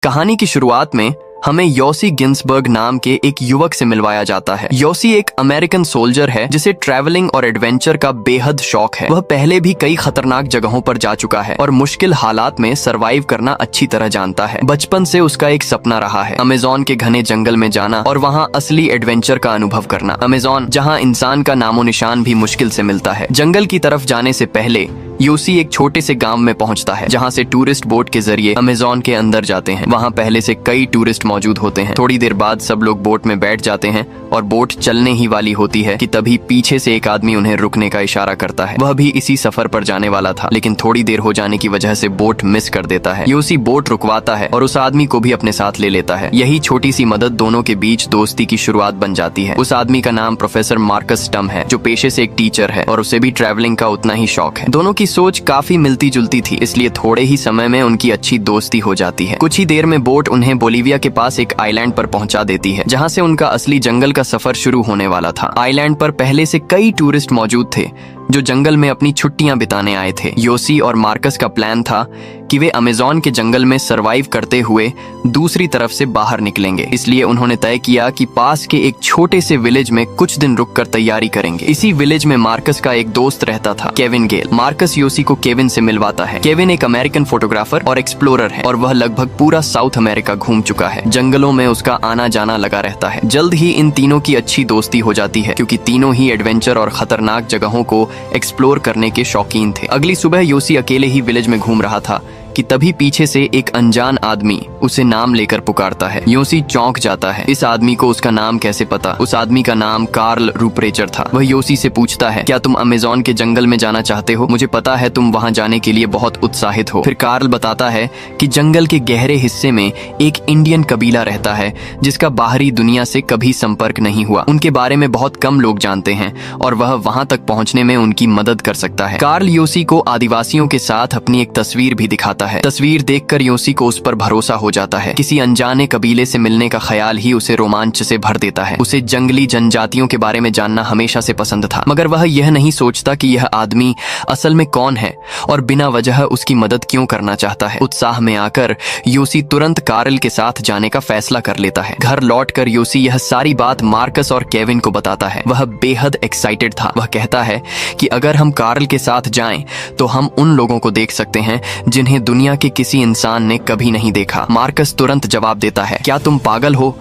कहानी की शुरुआत में हमें योसी गिन्सबर्ग नाम के एक युवक से मिलवाया जाता है। योसी एक अमेरिकन सोल्जर है जिसे ट्रैवलिंग और एडवेंचर का बेहद शौक है। वह पहले भी कई खतरनाक जगहों पर जा चुका है और मुश्किल हालात में सरवाइव करना अच्छी तरह जानता है। बचपन से उसका एक सपना रहा है अमेज़न के घने जंगल में जाना और वहाँ असली एडवेंचर का अनुभव करना। अमेज़न जहाँ इंसान का नामो निशान भी मुश्किल से मिलता है। जंगल की तरफ जाने से पहले योसी एक छोटे से गांव में पहुंचता है जहां से टूरिस्ट बोट के जरिए अमेज़न के अंदर जाते हैं। वहां पहले से कई टूरिस्ट मौजूद होते हैं। थोड़ी देर बाद सब लोग बोट में बैठ जाते हैं और बोट चलने ही वाली होती है कि तभी पीछे से एक आदमी उन्हें रुकने का इशारा करता है। वह भी इसी सफर पर जाने वाला था, लेकिन थोड़ी देर हो जाने की वजह से बोट मिस कर देता है। योसी बोट रुकवाता है और उस आदमी को भी अपने साथ ले लेता है। यही छोटी सी मदद दोनों के बीच दोस्ती की शुरुआत बन जाती है। उस आदमी का नाम प्रोफेसर मार्कस स्टम है, जो पेशे से एक टीचर है और उसे भी ट्रैवलिंग का उतना ही शौक है। दोनों की सोच काफी मिलती जुलती थी, इसलिए थोड़े ही समय में उनकी अच्छी दोस्ती हो जाती है। कुछ ही देर में बोट उन्हें बोलिविया के पास एक आइलैंड पर पहुंचा देती है, जहां से उनका असली जंगल का सफर शुरू होने वाला था। आइलैंड पर पहले से कई टूरिस्ट मौजूद थे जो जंगल में अपनी छुट्टियां बिताने आए थे। योसी और मार्कस का प्लान था कि वे अमेज़न के जंगल में सरवाइव करते हुए दूसरी तरफ से बाहर निकलेंगे। इसलिए उन्होंने तय किया कि पास के एक छोटे से विलेज में कुछ दिन रुककर तैयारी करेंगे। इसी विलेज में मार्कस का एक दोस्त रहता था, केविन गेल। मार्कस योसी को केविन से मिलवाता है। केविन एक अमेरिकन फोटोग्राफर और एक्सप्लोरर है और वह लगभग पूरा साउथ अमेरिका घूम चुका है। जंगलों में उसका आना जाना लगा रहता है। जल्द ही इन तीनों की अच्छी दोस्ती हो जाती है, क्योंकि तीनों ही एडवेंचर और खतरनाक जगहों को एक्सप्लोर करने के शौकीन थे। अगली सुबह योसी अकेले ही विलेज में घूम रहा था कि तभी पीछे से एक अनजान आदमी उसे नाम लेकर पुकारता है। योसी चौंक जाता है। इस आदमी को उसका नाम कैसे पता? उस आदमी का नाम कार्ल रूपरेचर था। वह योसी से पूछता है, क्या तुम अमेज़न के जंगल में जाना चाहते हो? मुझे पता है तुम वहां जाने के लिए बहुत उत्साहित हो। फिर कार्ल बताता है कि जंगल के गहरे हिस्से में एक इंडियन कबीला रहता है जिसका बाहरी दुनिया से कभी संपर्क नहीं हुआ। उनके बारे में बहुत कम लोग जानते हैं और वह वहां तक पहुंचने में उनकी मदद कर सकता है। कार्ल योसी को आदिवासियों के साथ अपनी एक तस्वीर भी दिखाता है। तस्वीर देखकर योसी को उस पर भरोसा हो जाता है। किसी अनजाने कबीले से मिलने का ख्याल ही उसे रोमांच से भर देता है। उसे जंगली जनजातियों के बारे में जानना हमेशा से पसंद था, मगर वह यह नहीं सोचता कि यह आदमी असल में कौन है और बिना वजह उसकी मदद क्यों करना चाहता है। उत्साह में आकर योसी तुरंत कार्ल के साथ जाने का फैसला कर लेता है। घर लौटकर योसी यह सारी बात मार्कस और केविन को बताता है। वह बेहद एक्साइटेड था। वह कहता है कि अगर हम कार्ल के साथ जाएं तो हम उन लोगों को देख सकते हैं जिन्हें दुनिया के किसी इंसान ने कभी नहीं देखा। मार्कस तुरंत जवाब देता है, क्या तुम पागल हो?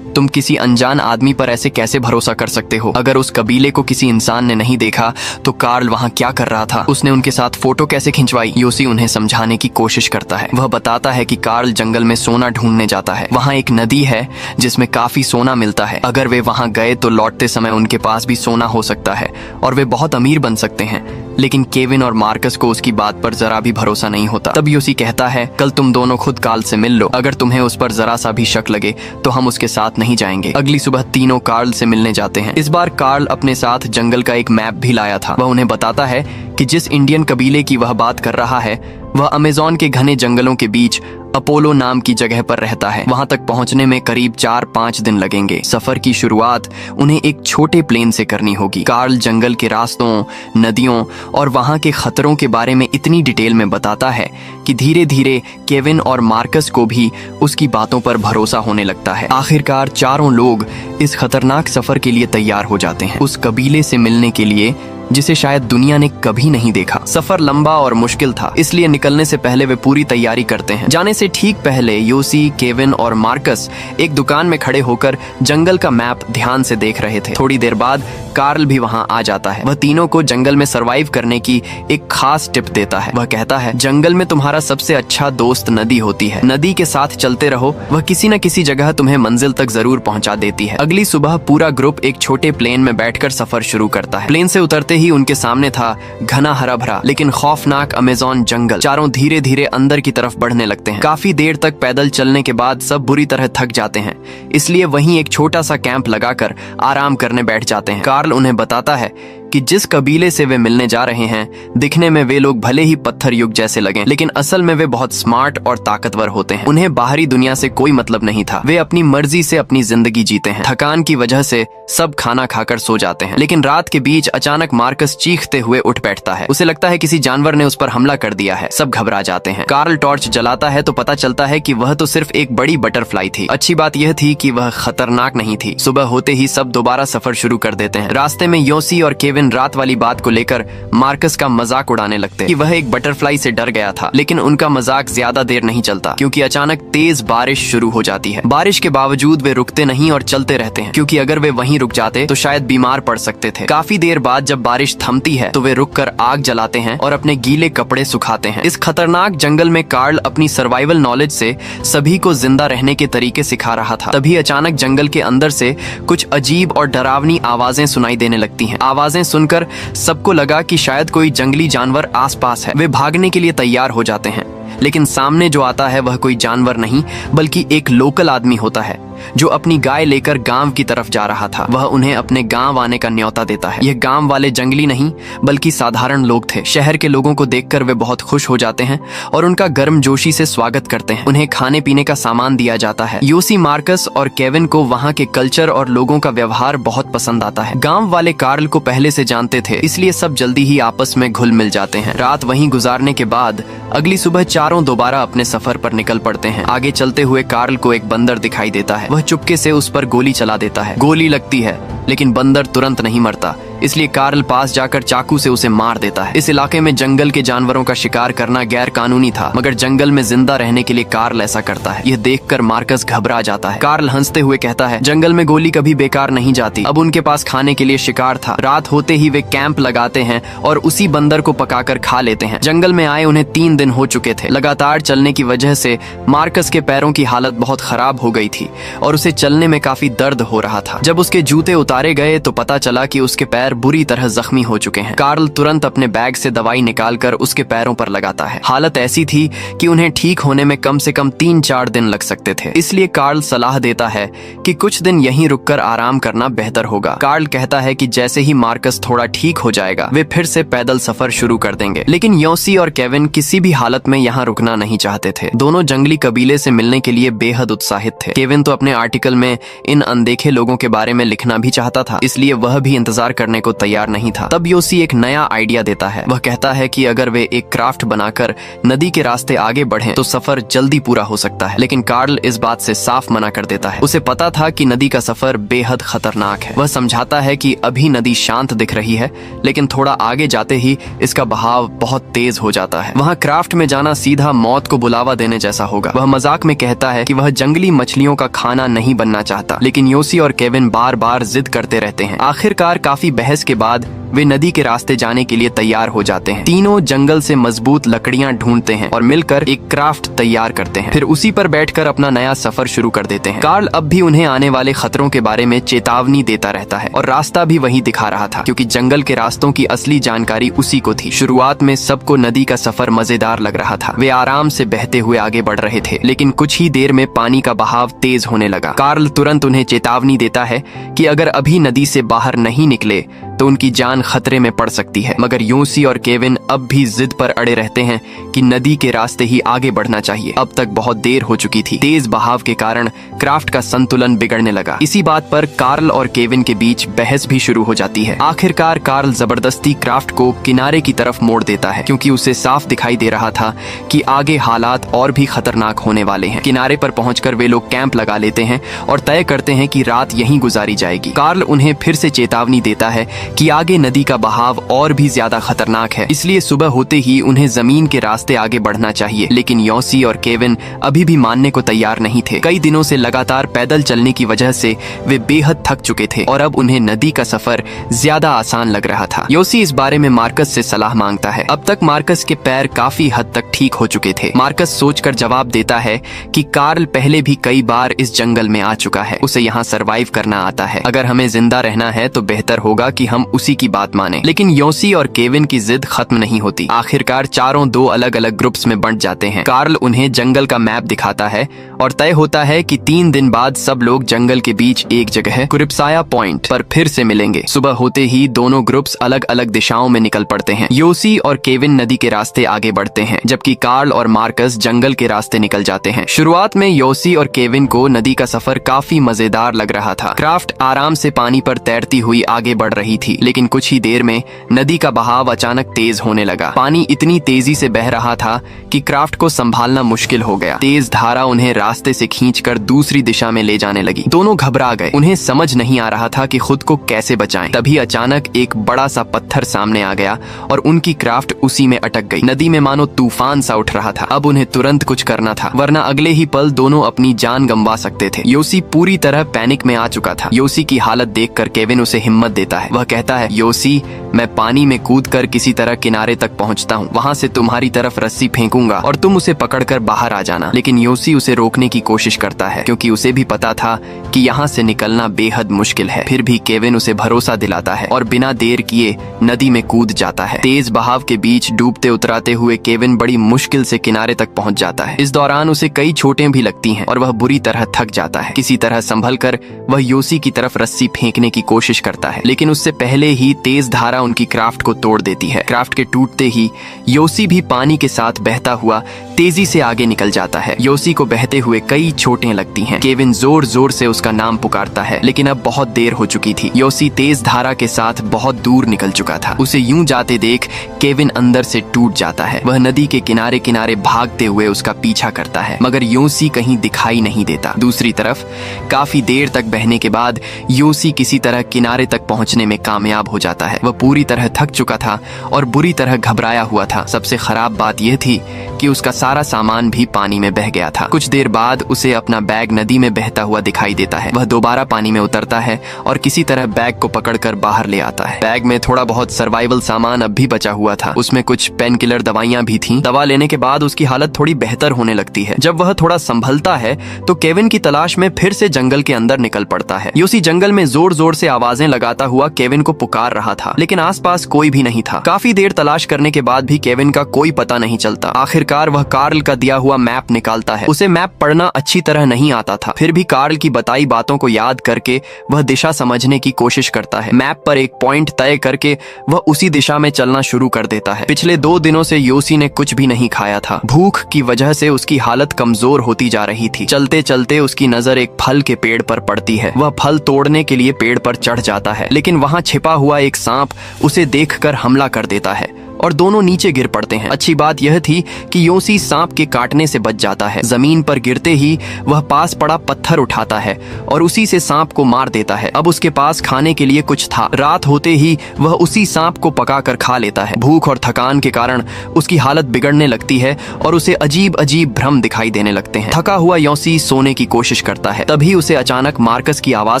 तुम किसी अनजान आदमी पर ऐसे कैसे भरोसा कर सकते हो? अगर उस कबीले को किसी इंसान ने नहीं देखा तो कार्ल वहां क्या कर रहा था? उसने उनके साथ फोटो कैसे खिंचवाई? योसी उन्हें समझाने की कोशिश करता है। वह बताता है कि कार्ल जंगल में सोना ढूंढने जाता है। वहां एक नदी है जिसमें काफी सोना मिलता है। अगर वे वहां गए तो लौटते समय उनके पास भी सोना हो सकता है और वे बहुत अमीर बन सकते हैं। लेकिन केविन और मार्कस को उसकी बात पर जरा भी भरोसा नहीं होता। तब योसी कहता है, कल तुम दोनों खुद कार्ल से मिल लो। अगर तुम्हें उस पर जरा सा भी शक लगे तो हम उसके साथ नहीं जाएंगे। अगली सुबह तीनों कार्ल से मिलने जाते हैं। इस बार कार्ल अपने साथ जंगल का एक मैप भी लाया था। वह उन्हें बताता है कि जिस इंडियन कबीले की वह बात कर रहा है वह अमेज़न के घने जंगलों के बीच अपोलो नाम की जगह पर रहता है। वहां तक पहुंचने में करीब 4-5 दिन लगेंगे। सफर की शुरुआत उन्हें एक छोटे प्लेन से करनी होगी। कार्ल जंगल के रास्तों, नदियों और वहां के खतरों के बारे में इतनी डिटेल में बताता है कि धीरे धीरे केविन और मार्कस को भी उसकी बातों पर भरोसा होने लगता है। आखिरकार चारों लोग इस खतरनाक सफर के लिए तैयार हो जाते हैं, उस कबीले से मिलने के लिए जिसे शायद दुनिया ने कभी नहीं देखा। सफर लंबा और मुश्किल था, इसलिए निकलने से पहले वे पूरी तैयारी करते हैं। जाने से ठीक पहले योसी, केविन और मार्कस एक दुकान में खड़े होकर जंगल का मैप ध्यान से देख रहे थे। थोड़ी देर बाद कार्ल भी वहां आ जाता है। वह तीनों को जंगल में सरवाइव करने की एक खास टिप देता है। वह कहता है, जंगल में तुम्हारा सबसे अच्छा दोस्त नदी होती है। नदी के साथ चलते रहो, वह किसी न किसी जगह तुम्हें मंजिल तक जरूर पहुंचा देती है। अगली सुबह पूरा ग्रुप एक छोटे प्लेन में बैठकर सफर शुरू करता है। प्लेन से उतरते ही उनके सामने था घना हरा भरा लेकिन खौफनाक अमेज़न जंगल। चारों धीरे धीरे अंदर की तरफ बढ़ने लगते हैं। काफी देर तक पैदल चलने के बाद सब बुरी तरह थक जाते हैं, इसलिए वहीं एक छोटा सा कैंप लगाकर आराम करने बैठ जाते हैं। कार्ल उन्हें बताता है कि जिस कबीले से वे मिलने जा रहे हैं दिखने में वे लोग भले ही पत्थर युग जैसे लगें, लेकिन असल में वे बहुत स्मार्ट और ताकतवर होते हैं। उन्हें बाहरी दुनिया से कोई मतलब नहीं था। वे अपनी मर्जी से अपनी जिंदगी जीते हैं। थकान की वजह से सब खाना खाकर सो जाते हैं, लेकिन रात के बीच अचानक मार्कस चीखते हुए उठ बैठता है। उसे लगता है किसी जानवर ने उस पर हमला कर दिया है। सब घबरा जाते हैं। कार्ल टॉर्च जलाता है तो पता चलता है कि वह तो सिर्फ एक बड़ी बटरफ्लाई थी। अच्छी बात यह थी कि वह खतरनाक नहीं थी। सुबह होते ही सब दोबारा सफर शुरू कर देते हैं। रास्ते में योसी और केविन रात वाली बात को लेकर मार्कस का मजाक उड़ाने लगते कि वह एक बटरफ्लाई से डर गया था, लेकिन उनका मजाक ज्यादा देर नहीं चलता क्योंकि अचानक तेज बारिश शुरू हो जाती है। बारिश के बावजूद वे रुकते नहीं और चलते रहते हैं, क्योंकि अगर वे वहीं रुक जाते तो शायद बीमार पड़ सकते थे। काफी देर बाद जब बारिश थमती है तो वे रुककर आग जलाते हैं और अपने गीले कपड़े सुखाते हैं। इस खतरनाक जंगल में कार्ल अपनी सर्वाइवल नॉलेज से सभी को जिंदा रहने के तरीके सिखा रहा था। तभी अचानक जंगल के अंदर से कुछ अजीब और डरावनी आवाजें सुनाई देने लगती हैं। आवाजें सुनकर सबको लगा कि शायद कोई जंगली जानवर आसपास है। वे भागने के लिए तैयार हो जाते हैं, लेकिन सामने जो आता है वह कोई जानवर नहीं बल्कि एक लोकल आदमी होता है जो अपनी गाय लेकर गांव की तरफ जा रहा था। वह उन्हें अपने गांव आने का न्योता देता है। यह गांव वाले जंगली नहीं बल्कि साधारण लोग थे। शहर के लोगों को देखकर वे बहुत खुश हो जाते हैं और उनका गर्मजोशी से स्वागत करते हैं। उन्हें खाने पीने का सामान दिया जाता है। योसी, मार्कस और केविन को वहां के कल्चर और लोगों का व्यवहार बहुत पसंद आता है। गांव वाले कार्ल को पहले से जानते थे, इसलिए सब जल्दी ही आपस में घुल मिल जाते हैं। रात वहीं गुजारने के बाद अगली सुबह चारों दोबारा अपने सफर पर निकल पड़ते हैं। आगे चलते हुए कार्ल को एक बंदर दिखाई देता है। वह चुपके से उस पर गोली चला देता है। गोली लगती है लेकिन बंदर तुरंत नहीं मरता, इसलिए कार्ल पास जाकर चाकू से उसे मार देता है। इस इलाके में जंगल के जानवरों का शिकार करना गैर कानूनी था, मगर जंगल में जिंदा रहने के लिए कार्ल ऐसा करता है। यह देखकर मार्कस घबरा जाता है। कार्ल हंसते हुए कहता है, जंगल में गोली कभी बेकार नहीं जाती। अब उनके पास खाने के लिए शिकार था। रात होते ही वे कैंप लगाते हैं और उसी बंदर को पकाकर खा लेते हैं। जंगल में आए उन्हें 3 दिन हो चुके थे। लगातार चलने की वजह से मार्कस के पैरों की हालत बहुत खराब हो गई थी और उसे चलने में काफी दर्द हो रहा था। जब उसके जूते उतारे गए तो पता चला कि उसके पैर बुरी तरह जख्मी हो चुके हैं। कार्ल तुरंत अपने बैग से दवाई निकालकर उसके पैरों पर लगाता है। हालत ऐसी थी कि उन्हें ठीक होने में कम से कम 3-4 दिन लग सकते थे, इसलिए कार्ल सलाह देता है कि कुछ दिन यहीं रुककर आराम करना बेहतर होगा। कार्ल कहता है कि जैसे ही मार्कस थोड़ा ठीक हो जाएगा वे फिर से पैदल सफर शुरू कर देंगे। लेकिन योसी और केविन किसी भी हालत में यहाँ रुकना नहीं चाहते थे। दोनों जंगली कबीले से मिलने के लिए बेहद उत्साहित थे। केविन तो अपने आर्टिकल में इन अनदेखे लोगों के बारे में लिखना भी चाहता था, इसलिए वह भी इंतजार करने को तैयार नहीं था। तब योसी एक नया आइडिया देता है। वह कहता है कि अगर वे एक क्राफ्ट बनाकर नदी के रास्ते आगे बढ़ें तो सफर जल्दी पूरा हो सकता है। लेकिन कार्ल इस बात से साफ मना कर देता है। उसे पता था कि नदी का सफर बेहद खतरनाक है। वह समझाता है कि अभी नदी शांत दिख रही है, लेकिन थोड़ा आगे जाते ही इसका बहाव बहुत तेज हो जाता है। वहाँ क्राफ्ट में जाना सीधा मौत को बुलावा देने जैसा होगा। वह मजाक में कहता है कि वह जंगली मछलियों का खाना नहीं बनना चाहता, लेकिन योसी और केविन बार बार जिद करते रहते हैं। आखिरकार काफी बहस के बाद वे नदी के रास्ते जाने के लिए तैयार हो जाते हैं। तीनों जंगल से मजबूत लकड़ियां ढूंढते हैं और मिलकर एक क्राफ्ट तैयार करते हैं। फिर उसी पर बैठकर अपना नया सफर शुरू कर देते हैं। कार्ल अब भी उन्हें आने वाले खतरों के बारे में चेतावनी देता रहता है और रास्ता भी वही दिखा रहा था, क्योंकि जंगल के रास्तों की असली जानकारी उसी को थी। शुरुआत में सबको नदी का सफर मजेदार लग रहा था। वे आराम से बहते हुए आगे बढ़ रहे थे, लेकिन कुछ ही देर में पानी का बहाव तेज होने लगा। कार्ल तुरंत उन्हें चेतावनी देता है कि अगर अभी नदी से बाहर नहीं निकले तो उनकी जान खतरे में पड़ सकती है। मगर योसी और केविन अब भी जिद पर अड़े रहते हैं कि नदी के रास्ते ही आगे बढ़ना चाहिए। अब तक बहुत देर हो चुकी थी। तेज बहाव के कारण क्राफ्ट का संतुलन बिगड़ने लगा। इसी बात पर कार्ल और केविन के बीच बहस भी शुरू हो जाती है। आखिरकार कार्ल जबरदस्ती क्राफ्ट को किनारे की तरफ मोड़ देता है, क्योंकि उसे साफ दिखाई दे रहा था कि आगे हालात और भी खतरनाक होने वाले हैं। किनारे पर पहुंचकर वे लोग कैंप लगा लेते हैं और तय करते हैं कि रात यहीं गुजारी जाएगी। कार्ल उन्हें फिर से चेतावनी देता है कि आगे नदी का बहाव और भी ज्यादा खतरनाक है, इसलिए सुबह होते ही उन्हें जमीन के रास्ते आगे बढ़ना चाहिए। लेकिन योसी और केविन अभी भी मानने को तैयार नहीं थे। कई दिनों से लगातार पैदल चलने की वजह से वे बेहद थक चुके थे और अब उन्हें नदी का सफर ज्यादा आसान लग रहा था। योसी इस बारे में मार्कस से सलाह मांगता है। अब तक मार्कस के पैर काफी हद तक ठीक हो चुके थे। मार्कस सोचकर जवाब देता है कि कार्ल पहले भी कई बार इस जंगल में आ चुका है, उसे यहाँ सरवाइव करना आता है। अगर हमें जिंदा रहना है तो बेहतर होगा कि हम उसी की बात माने। लेकिन योसी और केविन की जिद खत्म नहीं होती। आखिरकार चारों 2 अलग अलग अलग ग्रुप्स में बंट जाते हैं। कार्ल उन्हें जंगल का मैप दिखाता है और तय होता है कि 3 दिन बाद सब लोग जंगल के बीच एक जगह कुरिप्साया पॉइंट पर फिर से मिलेंगे। सुबह होते ही दोनों ग्रुप्स अलग अलग दिशाओं में निकल पड़ते हैं। योसी और केविन नदी के रास्ते आगे बढ़ते हैं, जबकि कार्ल और मार्कस जंगल के रास्ते निकल जाते हैं। शुरुआत में योसी और केविन को नदी का सफर काफी मजेदार लग रहा था। क्राफ्ट आराम से पानी पर तैरती हुई आगे बढ़ रही थी, लेकिन कुछ ही देर में नदी का बहाव अचानक तेज होने लगा। पानी इतनी तेजी से बह रहा था कि क्राफ्ट को संभालना मुश्किल हो गया। तेज धारा उन्हें रास्ते से खींचकर दूसरी दिशा में ले जाने लगी। दोनों घबरा गए। उन्हें समझ नहीं आ रहा था कि खुद को कैसे बचाएं। तभी अचानक एक बड़ा सा पत्थर सामने आ गया और उनकी क्राफ्ट उसी में अटक गई। नदी में मानो तूफान सा उठ रहा था। अब उन्हें तुरंत कुछ करना था, वरना अगले ही पल दोनों अपनी जान गंवा सकते थे। योसी पूरी तरह पैनिक में आ चुका था। योसी की हालत देखकर केविन उसे हिम्मत देता है। वह कहता है, योसी, मैं पानी में कूदकर किसी तरह किनारे तक पहुंचता हूं। वहां से तुम्हारी तरफ रस्सी फेंकूंगा और तुम उसे पकड़कर बाहर आ जाना। लेकिन योसी उसे रोकने की कोशिश करता है, क्योंकि उसे भी पता था कि यहाँ से निकलना बेहद मुश्किल है। फिर भी केविन उसे भरोसा दिलाता है और बिना देर किए नदी में कूद जाता है। तेज बहाव के बीच डूबते उतराते हुए केविन बड़ी मुश्किल से किनारे तक पहुंच जाता है। इस दौरान उसे कई चोटें भी लगती हैं और वह बुरी तरह थक जाता है। किसी तरह संभल कर वह योसी की तरफ रस्सी फेंकने की कोशिश करता है, लेकिन उससे पहले ही तेज धारा उनकी क्राफ्ट को तोड़ देती है। क्राफ्ट के टूटते ही योसी भी पानी के साथ बहता हुआ तेजी से आगे निकल जाता है। योसी को बहते हुए कई चोटें लगती हैं। केविन जोर जोर से उसका नाम पुकारता है, लेकिन अब बहुत देर हो चुकी थी। योसी तेज धारा के साथ बहुत दूर निकल चुका था। उसे यूं जाते देख केविन अंदर से टूट जाता है। वह नदी के किनारे किनारे भागते हुए उसका पीछा करता है, मगर योसी कहीं दिखाई नहीं देता। दूसरी तरफ काफी देर तक बहने के बाद योसी किसी तरह किनारे तक पहुंचने में कामयाब हो जाता है। वह पूरी तरह थक चुका था और बुरी तरह घबराया हुआ था। सबसे खराब बात यह थी कि उसका सारा सामान भी पानी में बह गया था। कुछ देर बाद उसे अपना बैग नदी में बहता हुआ दिखाई देता है। वह दोबारा पानी में उतरता है और किसी तरह बैग को पकड़कर बाहर ले आता है। बैग में थोड़ा बहुत सर्वाइवल सामान अब भी बचा हुआ था। उसमें कुछ पेन किलर दवाइयां भी थीं। दवा लेने के बाद उसकी हालत थोड़ी बेहतर होने लगती है। जब वह थोड़ा संभलता है तो केविन की तलाश में फिर से जंगल के अंदर निकल पड़ता है। योसी जंगल में जोर जोर से आवाजें लगाता हुआ केविन को पुकार रहा था, लेकिन आसपास कोई भी नहीं था। काफी देर तलाश करने के बाद भी केविन का कोई पता नहीं चलता। आखिरकार वह कार्ल का दिया हुआ मैप निकालता है। उसे मैप पढ़ना अच्छी तरह नहीं आता था, फिर भी कार्ल की बताई बातों को याद करके वह दिशा समझने की कोशिश करता है। मैप पर एक पॉइंट तय करके वह उसी दिशा में चलना शुरू कर देता है। पिछले 2 दिनों से योसी ने कुछ भी नहीं खाया था। भूख की वजह से उसकी हालत कमजोर होती जा रही थी। चलते चलते उसकी नजर एक फल के पेड़ पर पड़ती है। वह फल तोड़ने के लिए पेड़ पर चढ़ जाता है, लेकिन वहां छिपा हुआ एक सांप उसे देखकर हमला कर देता है और दोनों नीचे गिर पड़ते हैं। अच्छी बात यह थी कि योसी सांप के काटने से बच जाता है। जमीन पर गिरते ही वह पास पड़ा पत्थर उठाता है और उसी से सांप को मार देता है। अब उसके पास खाने के लिए कुछ था। रात होते ही वह उसी सांप को पकाकर खा लेता है। भूख और थकान के कारण उसकी हालत बिगड़ने लगती है और उसे अजीब अजीब भ्रम दिखाई देने लगते हैं। थका हुआ योसी सोने की कोशिश करता है। तभी उसे अचानक मार्कस की आवाज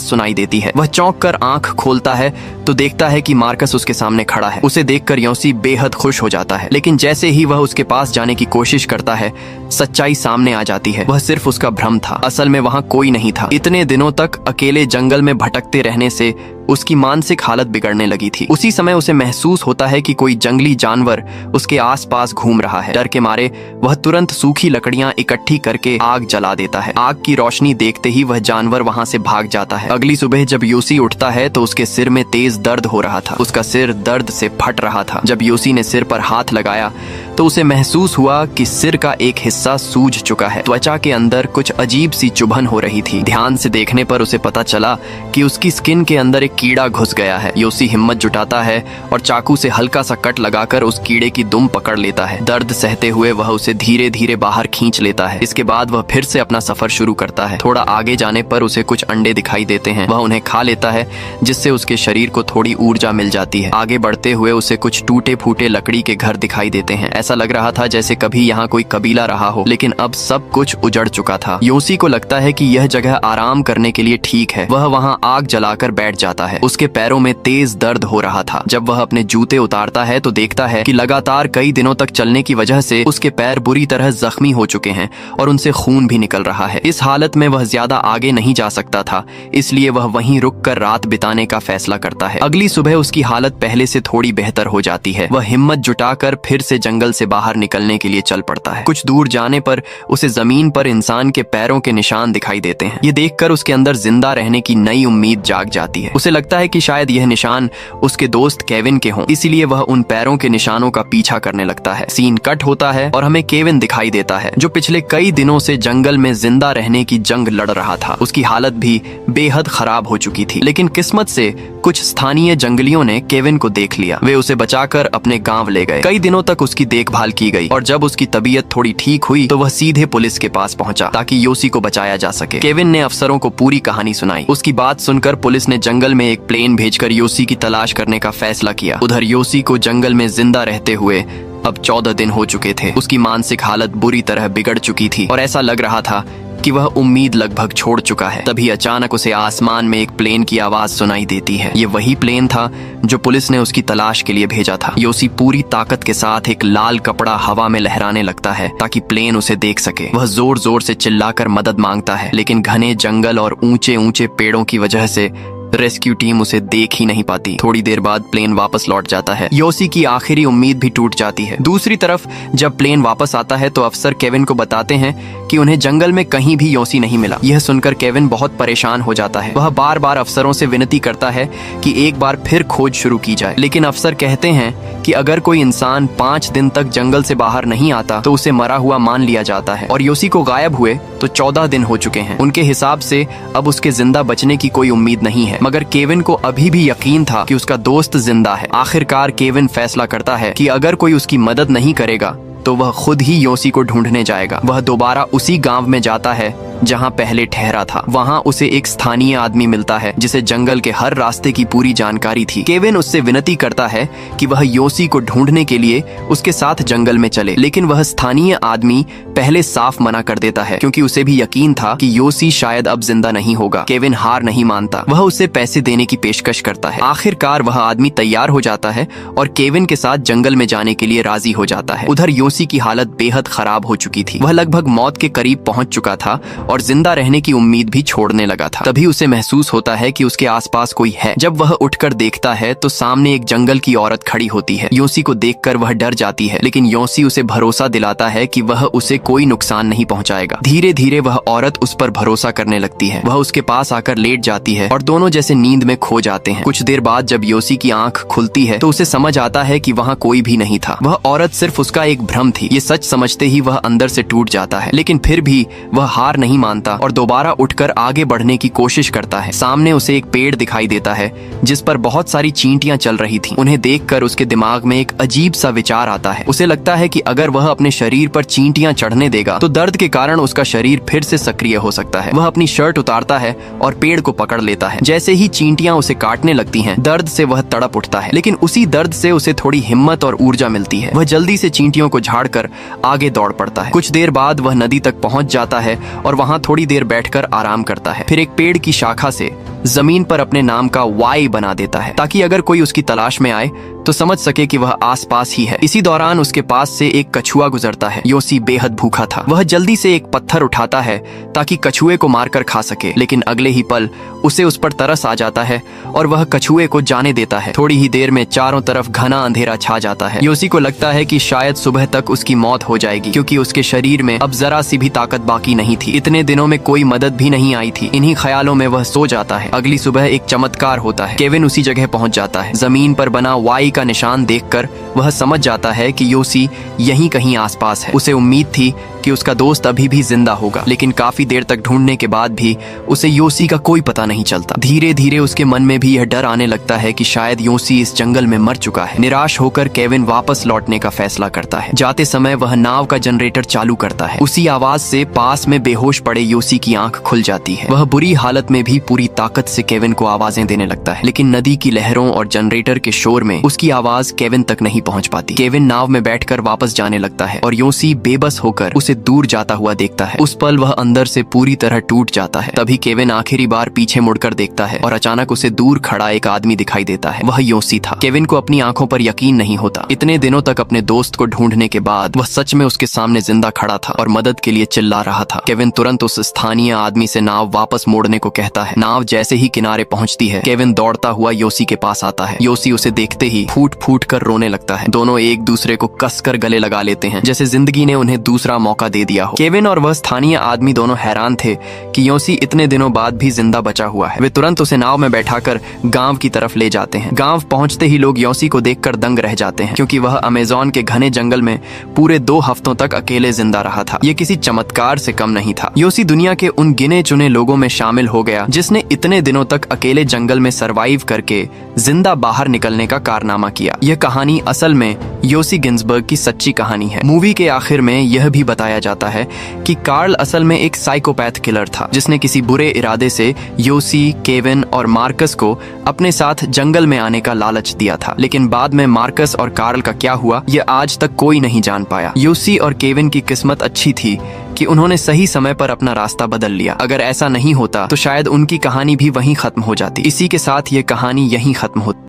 सुनाई देती है। वह चौंक कर आंख खोलता है तो देखता है कि मार्कस उसके सामने खड़ा है। उसे देखकर योसी बेहद खुश हो जाता है, लेकिन जैसे ही वह उसके पास जाने की कोशिश करता है, सच्चाई सामने आ जाती है। वह सिर्फ उसका भ्रम था। असल में वहां कोई नहीं था। इतने दिनों तक अकेले जंगल में भटकते रहने से उसकी मानसिक हालत बिगड़ने लगी थी। उसी समय उसे महसूस होता है कि कोई जंगली जानवर उसके आसपास घूम रहा है। डर के मारे वह तुरंत सूखी लकड़ियां इकट्ठी करके आग जला देता है। आग की रोशनी देखते ही वह जानवर वहां से भाग जाता है। अगली सुबह जब योसी उठता है तो उसके सिर में तेज दर्द हो रहा था। उसका सिर दर्द से फट रहा था। जब योसी ने सिर पर हाथ लगाया तो उसे महसूस हुआ कि सिर का एक हिस्सा सूज चुका है। त्वचा के अंदर कुछ अजीब सी चुभन हो रही थी। ध्यान से देखने पर उसे पता चला कि उसकी स्किन के अंदर एक कीड़ा घुस गया है। योसी हिम्मत जुटाता है और चाकू से हल्का सा कट लगाकर उस कीड़े की दुम पकड़ लेता है। दर्द सहते हुए वह उसे धीरे धीरे बाहर खींच लेता है। इसके बाद वह फिर से अपना सफर शुरू करता है। थोड़ा आगे जाने पर उसे कुछ अंडे दिखाई देते हैं। वह उन्हें खा लेता है, जिससे उसके शरीर को थोड़ी ऊर्जा मिल जाती है। आगे बढ़ते हुए उसे कुछ टूटे फूटे लकड़ी के घर दिखाई देते हैं। ऐसा लग रहा था जैसे कभी यहाँ कोई कबीला रहा हो, लेकिन अब सब कुछ उजड़ चुका था। योसी को लगता है कि यह जगह आराम करने के लिए ठीक है। वह वहाँ आग जलाकर बैठ जाता है। उसके पैरों में तेज दर्द हो रहा था। जब वह अपने जूते उतारता है तो देखता है कि लगातार कई दिनों तक चलने की वजह से उसके पैर बुरी तरह जख्मी हो चुके हैं और उनसे खून भी निकल रहा है। इस हालत में वह ज्यादा आगे नहीं जा सकता था, इसलिए वह वहीं रुककर रात बिताने का फैसला करता है। अगली सुबह उसकी हालत पहले से थोड़ी बेहतर हो जाती है। वह हिम्मत जुटाकर फिर से जंगल जंगल से बाहर निकलने के लिए चल पड़ता है। कुछ दूर जाने पर उसे जमीन पर इंसान के पैरों के निशान दिखाई देते हैं। ये देखकर उसके अंदर जिंदा रहने की नई उम्मीद जाग जाती है। उसे लगता है कि शायद यह निशान उसके दोस्त केविन के हों, इसीलिए वह उन पैरों के निशानों का पीछा करने लगता है। सीन कट होता है और हमें केविन दिखाई देता है, जो पिछले कई दिनों से जंगल में जिंदा रहने की जंग लड़ रहा था। उसकी हालत भी बेहद खराब हो चुकी थी, लेकिन किस्मत से कुछ स्थानीय जंगलियों ने केविन को देख लिया। वे उसे बचाकर अपने गांव ले गए। कई दिनों तक उसकी देखभाल की गई और जब उसकी तबीयत थोड़ी ठीक हुई तो वह सीधे पुलिस के पास पहुंचा ताकि योसी को बचाया जा सके। केविन ने अफसरों को पूरी कहानी सुनाई। उसकी बात सुनकर पुलिस ने जंगल में एक प्लेन भेजकर योसी की तलाश करने का फैसला किया। उधर योसी को जंगल में जिंदा रहते हुए अब 14 दिन हो चुके थे। उसकी मानसिक हालत बुरी तरह बिगड़ चुकी थी और ऐसा लग रहा था कि वह उम्मीद लगभग छोड़ चुका है। तभी अचानक उसे आसमान में एक प्लेन की आवाज सुनाई देती है। ये वही प्लेन था जो पुलिस ने उसकी तलाश के लिए भेजा था। योसी पूरी ताकत के साथ एक लाल कपड़ा हवा में लहराने लगता है ताकि प्लेन उसे देख सके। वह जोर जोर से चिल्लाकर मदद मांगता है, लेकिन घने जंगल और ऊंचे ऊंचे पेड़ों की वजह से रेस्क्यू टीम उसे देख ही नहीं पाती। थोड़ी देर बाद प्लेन वापस लौट जाता है। योसी की आखिरी उम्मीद भी टूट जाती है। दूसरी तरफ जब प्लेन वापस आता है तो अफसर केविन को बताते हैं कि उन्हें जंगल में कहीं भी योसी नहीं मिला। यह सुनकर केविन बहुत परेशान हो जाता है। वह बार बार अफसरों से विनती करता है कि एक बार फिर खोज शुरू की जाए, लेकिन अफसर कहते हैं कि अगर कोई इंसान 5 दिन तक जंगल से बाहर नहीं आता तो उसे मरा हुआ मान लिया जाता है और योसी को गायब हुए तो 14 दिन हो चुके हैं। उनके हिसाब से अब उसके जिंदा बचने की कोई उम्मीद नहीं है, मगर केविन को अभी भी यकीन था कि उसका दोस्त जिंदा है। आखिरकार केविन फैसला करता है कि अगर कोई उसकी मदद नहीं करेगा तो वह खुद ही योसी को ढूंढने जाएगा। वह दोबारा उसी गांव में जाता है जहां पहले ठहरा था। वहां उसे एक स्थानीय आदमी मिलता है जिसे जंगल के हर रास्ते की पूरी जानकारी थी। केविन उससे विनती करता है कि वह योसी को ढूंढने के लिए उसके साथ जंगल में चले, लेकिन वह स्थानीय आदमी पहले साफ मना कर देता है क्योंकि उसे भी यकीन था कि योसी शायद अब जिंदा नहीं होगा। केविन हार नहीं मानता। वह उसे पैसे देने की पेशकश करता है। आखिरकार वह आदमी तैयार हो जाता है और केविन के साथ जंगल में जाने के लिए राजी हो जाता है। उधर योसी की हालत बेहद खराब हो चुकी थी। वह लगभग मौत के करीब पहुंच चुका था और जिंदा रहने की उम्मीद भी छोड़ने लगा था। तभी उसे महसूस होता है कि उसके आसपास कोई है। जब वह उठकर देखता है तो सामने एक जंगल की औरत खड़ी होती है। योसी को देखकर वह डर जाती है, लेकिन योसी उसे भरोसा दिलाता है कि वह उसे कोई नुकसान नहीं पहुंचाएगा। धीरे धीरे वह औरत उस पर भरोसा करने लगती है। वह उसके पास आकर लेट जाती है और दोनों जैसे नींद में खो जाते हैं। कुछ देर बाद जब योसी की आंख खुलती है तो उसे समझ आता है कि वहाँ कोई भी नहीं था। वह औरत सिर्फ उसका एक भ्रम थी। ये सच समझते ही वह अंदर से टूट जाता है, लेकिन फिर भी वह हार नहीं मानता और दोबारा उठकर आगे बढ़ने की कोशिश करता है। सामने उसे एक पेड़ दिखाई देता है जिस पर बहुत सारी चींटियां चल रही थीं। उन्हें देखकर उसके दिमाग में एक अजीब सा विचार आता है। उसे लगता है कि अगर वह अपने शरीर पर चींटियां चढ़ने देगा तो दर्द के कारण उसका शरीर फिर से सक्रिय हो सकता है। वह अपनी शर्ट उतारता है और पेड़ को पकड़ लेता है। जैसे ही चींटियां उसे काटने लगती हैं, दर्द से वह तड़प उठता है, लेकिन उसी दर्द से उसे थोड़ी हिम्मत और ऊर्जा मिलती है। वह जल्दी से चींटियों को झाड़कर आगे दौड़ पड़ता है। कुछ देर बाद वह नदी तक पहुंच जाता है और वहां थोड़ी देर बैठकर आराम करता है। फिर एक पेड़ की शाखा से जमीन पर अपने नाम का वाई बना देता है ताकि अगर कोई उसकी तलाश में आए तो समझ सके कि वह आसपास ही है। इसी दौरान उसके पास से एक कछुआ गुजरता है। योसी बेहद भूखा था। वह जल्दी से एक पत्थर उठाता है ताकि कछुए को मारकर खा सके, लेकिन अगले ही पल उसे उस पर तरस आ जाता है और वह कछुए को जाने देता है। थोड़ी ही देर में चारों तरफ घना अंधेरा छा जाता है। योसी को लगता है कि शायद सुबह तक उसकी मौत हो जाएगी क्योंकि उसके शरीर में अब जरा सी भी ताकत बाकी नहीं थी। इतने दिनों में कोई मदद भी नहीं आई थी। इन्हीं ख्यालों में वह सो जाता है। अगली सुबह एक चमत्कार होता है। केविन उसी जगह पहुंच जाता है। जमीन पर बना वाई का निशान देखकर वह समझ जाता है कि योसी यहीं कहीं आसपास है। उसे उम्मीद थी कि उसका दोस्त अभी भी जिंदा होगा, लेकिन काफी देर तक ढूंढने के बाद भी उसे योसी का कोई पता नहीं चलता। धीरे धीरे उसके मन में भी यह डर आने लगता है कि शायद योसी इस जंगल में मर चुका है। निराश होकर केविन वापस लौटने का फैसला करता है। जाते समय वह नाव का जनरेटर चालू करता है। उसी आवाज से पास में बेहोश पड़े योसी की आंख खुल जाती है। वह बुरी हालत में भी पूरी ताकत से केविन को आवाजें देने लगता है, लेकिन नदी की लहरों और जनरेटर के शोर में उसकी आवाज केविन तक नहीं पहुंच पाती। केविन नाव में बैठकर वापस जाने लगता है और योसी बेबस होकर उसे दूर जाता हुआ देखता है। उस पल वह अंदर से पूरी तरह टूट जाता है। तभी केविन आखिरी बार पीछे मुड़कर देखता है और अचानक उसे दूर खड़ा एक आदमी दिखाई देता है। वह योसी था। केविन को अपनी आंखों पर यकीन नहीं होता। इतने दिनों तक अपने दोस्त को ढूंढने के बाद वह सच में उसके सामने जिंदा खड़ा था और मदद के लिए चिल्ला रहा था। केविन तुरंत उस स्थानीय आदमी से नाव वापस मोड़ने को कहता है। नाव जैसे जैसे ही किनारे पहुंचती है, केविन दौड़ता हुआ योसी के पास आता है। योसी उसे देखते ही फूट फूट कर रोने लगता है। दोनों एक दूसरे को कसकर गले लगा लेते हैं, जैसे जिंदगी ने उन्हें दूसरा मौका दे दिया हो। केविन और वह स्थानीय आदमी दोनों हैरान थे कि योसी इतने दिनों बाद भी जिंदा बचा हुआ है। वे तुरंत उसे नाव में बैठाकर गांव की तरफ ले जाते हैं। गांव पहुंचते ही लोग योसी को देखकर दंग रह जाते हैं, क्योंकि वह अमेज़न के घने जंगल में पूरे 2 हफ्तों तक अकेले जिंदा रहा था। ये किसी चमत्कार से कम नहीं था। योसी दुनिया के उन गिने चुने लोगों में शामिल हो गया जिसने इतने दिनों तक अकेले जंगल में सरवाइव करके जिंदा बाहर निकलने का कारनामा किया। यह कहानी असल में योसी गिन्सबर्ग की सच्ची कहानी है। मूवी के आखिर में यह भी बताया जाता है कि कार्ल असल में एक साइकोपैथ किलर था, जिसने किसी बुरे इरादे से योसी, केविन और मार्कस को अपने साथ जंगल में आने का लालच दिया था। लेकिन बाद में मार्कस और कार्ल का क्या हुआ, यह आज तक कोई नहीं जान पाया। योसी और केविन की किस्मत अच्छी थी कि उन्होंने सही समय पर अपना रास्ता बदल लिया। अगर ऐसा नहीं होता तो शायद उनकी कहानी भी वहीं खत्म हो जाती। इसी के साथ ये कहानी यहीं खत्म होती।